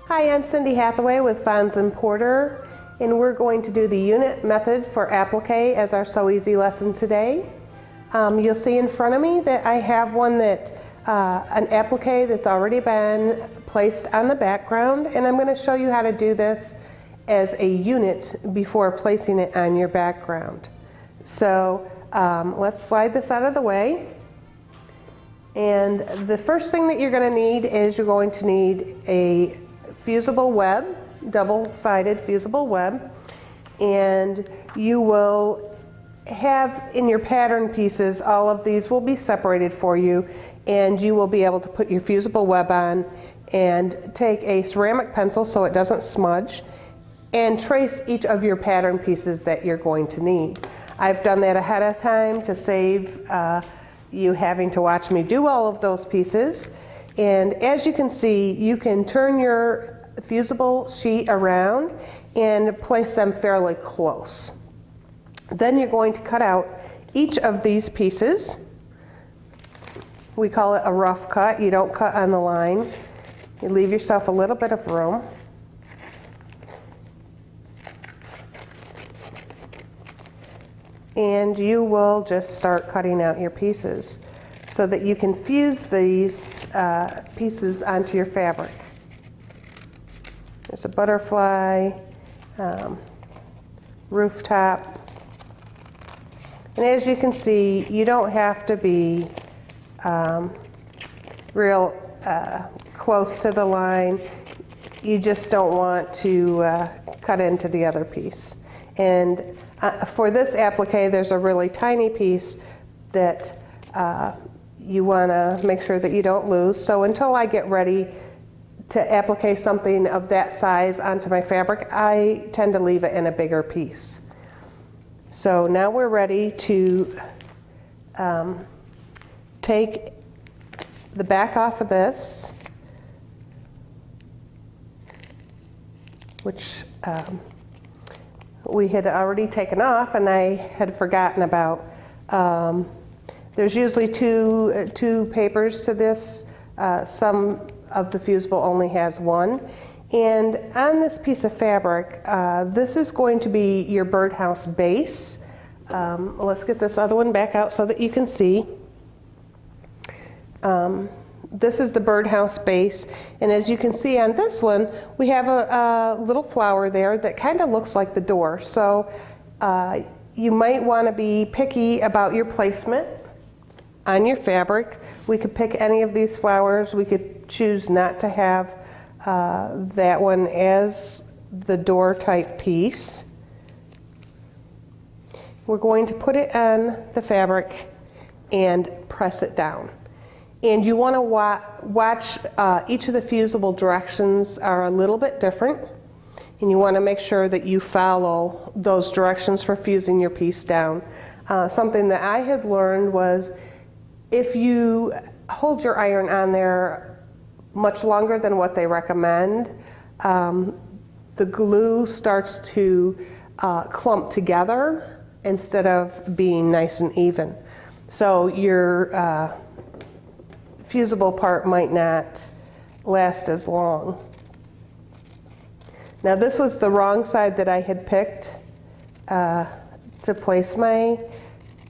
Hi, I'm Cindy Hathaway with Fons and Porter, and we're going to do the unit method for applique as our So Easy lesson today. You'll see in front of me that I have one that an applique that's already been placed on the background, and I'm going to show you how to do this as a unit before placing it on your background. So let's slide this out of the way. And the first thing that you're going to need is you're going to need a fusible web, double-sided fusible web, and you will have in your pattern pieces, all of these will be separated for you, and you will be able to put your fusible web on and take a ceramic pencil so it doesn't smudge and trace each of your pattern pieces that you're going to need. I've done that ahead of time to save you having to watch me do all of those pieces. And as you can see, you can turn your fusible sheet around and place them fairly close. Then you're going to cut out each of these pieces. We call it a rough cut. You don't cut on the line. You leave yourself a little bit of room. And you will just start cutting out your pieces so that you can fuse these pieces onto your fabric. There's a butterfly, rooftop, and as you can see, you don't have to be real close to the line. You just don't want to cut into the other piece. And for this applique, there's a really tiny piece that you want to make sure that you don't lose. So until I get ready to applique something of that size onto my fabric, I tend to leave it in a bigger piece. So now we're ready to take the back off of this, which we had already taken off and I had forgotten about. There's usually two papers to this. Some of the fusible only has one. And on this piece of fabric, this is going to be your Birdhouse Base. Let's get this other one back out so that you can see. This is the Birdhouse Base, and as you can see on this one, we have a little flower there that kind of looks like the door. So you might want to be picky about your placement on your fabric. We could pick any of these flowers. We could choose not to have that one as the door type piece. We're going to put it on the fabric and press it down. And you want to watch each of the fusible directions are a little bit different, and you want to make sure that you follow those directions for fusing your piece down. Something that I had learned was if you hold your iron on there much longer than what they recommend, the glue starts to clump together instead of being nice and even. So your fusible part might not last as long. Now this was the wrong side that I had picked to place my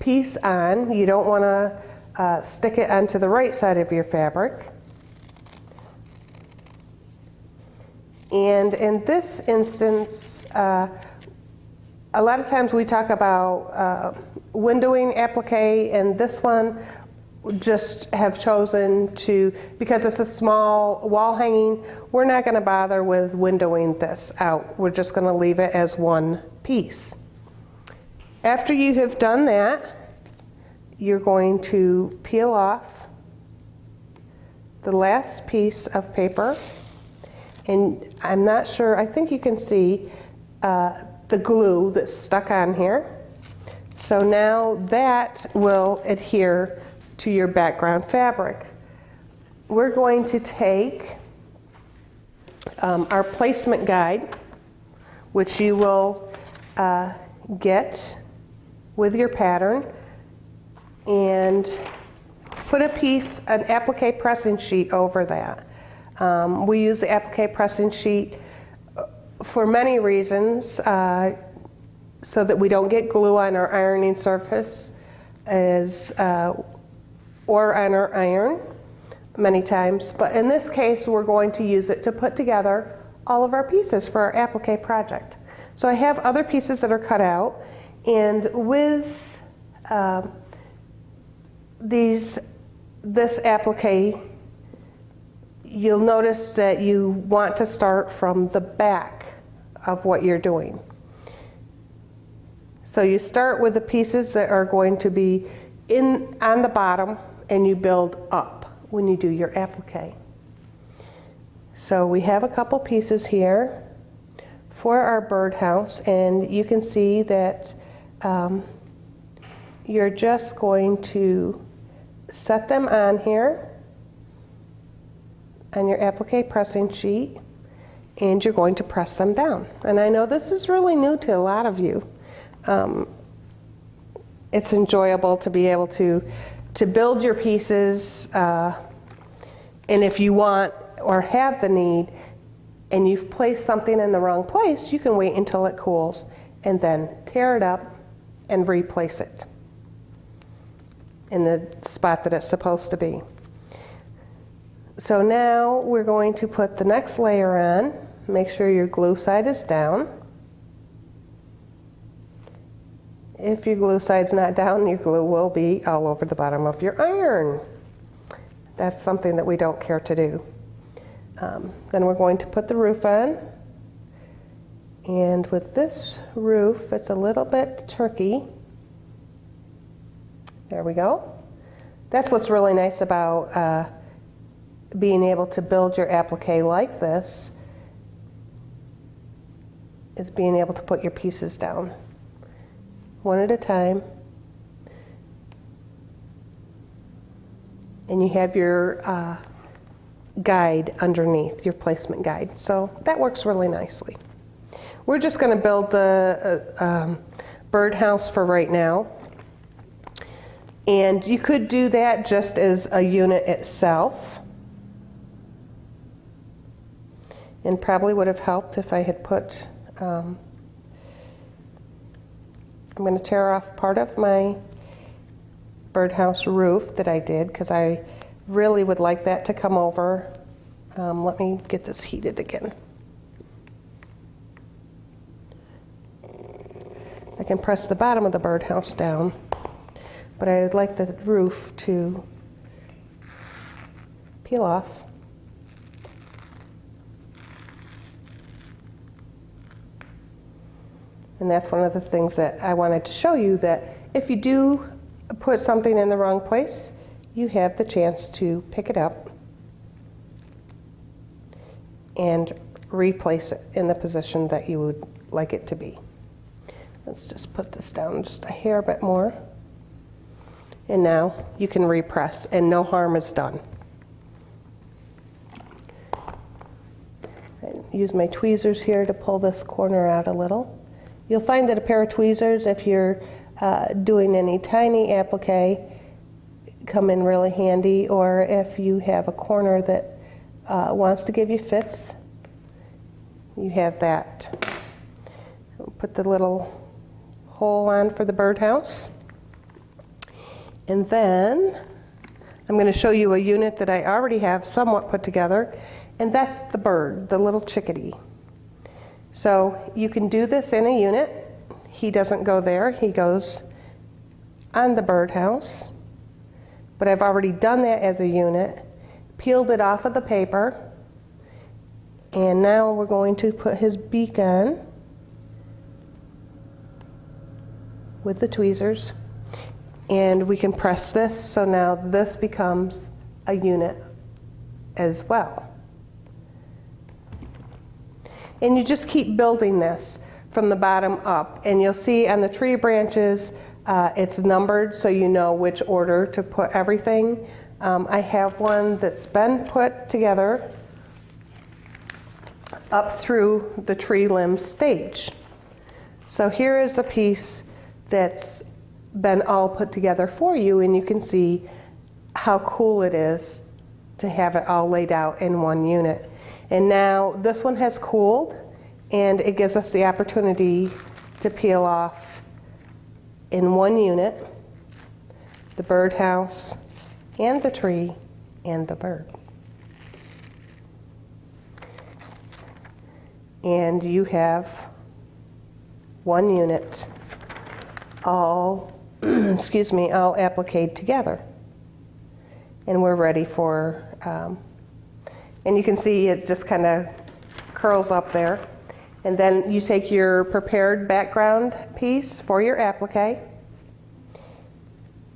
piece on. You don't want to stick it onto the right side of your fabric. And in this instance, a lot of times we talk about windowing applique, and this one just have chosen to, because it's a small wall hanging, we're not going to bother with windowing this out. We're just going to leave it as one piece. After you have done that, you're going to peel off the last piece of paper, and I'm not sure, I think you can see the glue that's stuck on here. So now that will adhere to your background fabric. We're going to take our placement guide, which you will get with your pattern, and put an applique pressing sheet over that. We use the applique pressing sheet for many reasons, so that we don't get glue on our ironing surface or on our iron many times. But in this case, we're going to use it to put together all of our pieces for our applique project. So I have other pieces that are cut out, and with this applique, you'll notice that you want to start from the back of what you're doing. So you start with the pieces that are going to be on the bottom, and you build up when you do your applique. So we have a couple pieces here for our birdhouse, and you can see that you're just going to set them on here on your applique pressing sheet, and you're going to press them down. And I know this is really new to a lot of you. It's enjoyable to be able to build your pieces, and if you want or have the need and you've placed something in the wrong place, you can wait until it cools and then tear it up and replace it in the spot that it's supposed to be. So now we're going to put the next layer on. Make sure your glue side is down. If your glue side's not down, your glue will be all over the bottom of your iron. That's something that we don't care to do. Then we're going to put the roof on. And with this roof, it's a little bit tricky. There we go. That's what's really nice about being able to build your applique like this, is being able to put your pieces down one at a time. And you have your guide underneath, your placement guide. So that works really nicely. We're just going to build the birdhouse for right now. And you could do that just as a unit itself. And probably would have helped if I had put, I'm going to tear off part of my birdhouse roof that I did, because I really would like that to come over. Let me get this heated again. I can press the bottom of the birdhouse down, but I would like the roof to peel off. And that's one of the things that I wanted to show you, that if you do put something in the wrong place, you have the chance to pick it up and replace it in the position that you would like it to be. Let's just put this down just a hair bit more. And now you can repress and no harm is done. I use my tweezers here to pull this corner out a little. You'll find that a pair of tweezers, if you're doing any tiny applique, come in really handy, or if you have a corner that wants to give you fits, you have that. Put the little hole on for the birdhouse. And then I'm going to show you a unit that I already have somewhat put together, and that's the bird, the little chickadee. So you can do this in a unit. He doesn't go there, he goes on the birdhouse. But I've already done that as a unit, peeled it off of the paper, and now we're going to put his beak on with the tweezers. And we can press this, so now this becomes a unit as well. And you just keep building this from the bottom up. And you'll see on the tree branches, it's numbered so you know which order to put everything. I have one that's been put together up through the tree limb stage. So here is a piece that's been all put together for you, and you can see how cool it is to have it all laid out in one unit. And now this one has cooled, and it gives us the opportunity to peel off in one unit the birdhouse and the tree and the bird. And you have one unit all, excuse me, all appliqued together. And we're ready for, and you can see it just kind of curls up there. And then you take your prepared background piece for your applique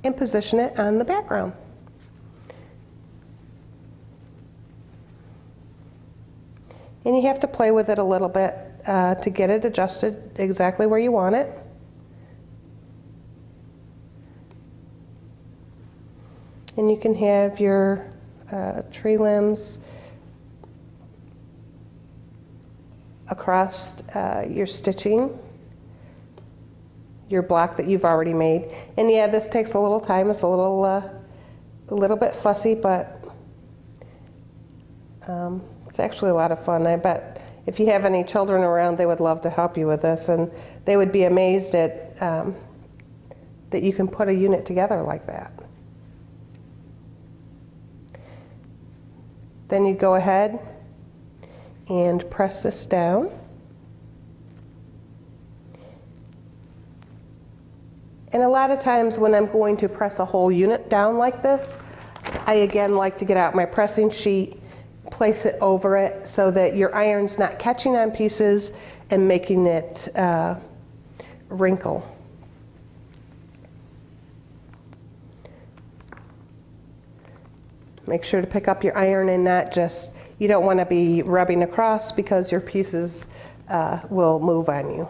and position it on the background. And you have to play with it a little bit to get it adjusted exactly where you want it. And you can have your tree limbs across your stitching, your block that you've already made. And yeah, this takes a little time. It's a little bit fussy, but it's actually a lot of fun. I bet if you have any children around, they would love to help you with this, and they would be amazed at that you can put a unit together like that. Then you go ahead and press this down. And a lot of times when I'm going to press a whole unit down like this, I again like to get out my pressing sheet, place it over it so that your iron's not catching on pieces and making it wrinkle. Make sure to pick up your iron and not just, you don't want to be rubbing across because your pieces will move on you.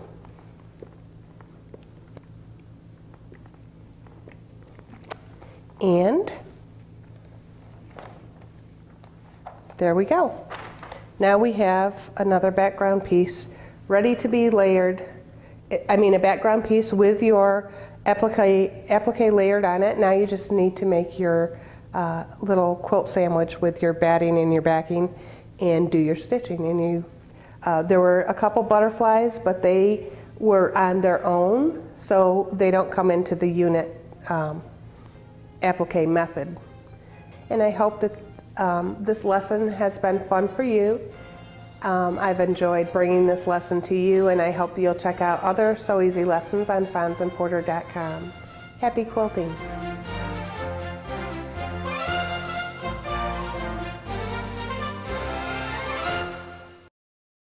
And there we go. Now we have another background piece ready to be layered. I mean, a background piece with your applique layered on it. Now you just need to make your little quilt sandwich with your batting and your backing and do your stitching. And you, there were a couple butterflies, but they were on their own, so they don't come into the unit applique method. And I hope that this lesson has been fun for you. I've enjoyed bringing this lesson to you, and I hope you'll check out other Sew Easy lessons on fonsandporter.com. Happy quilting!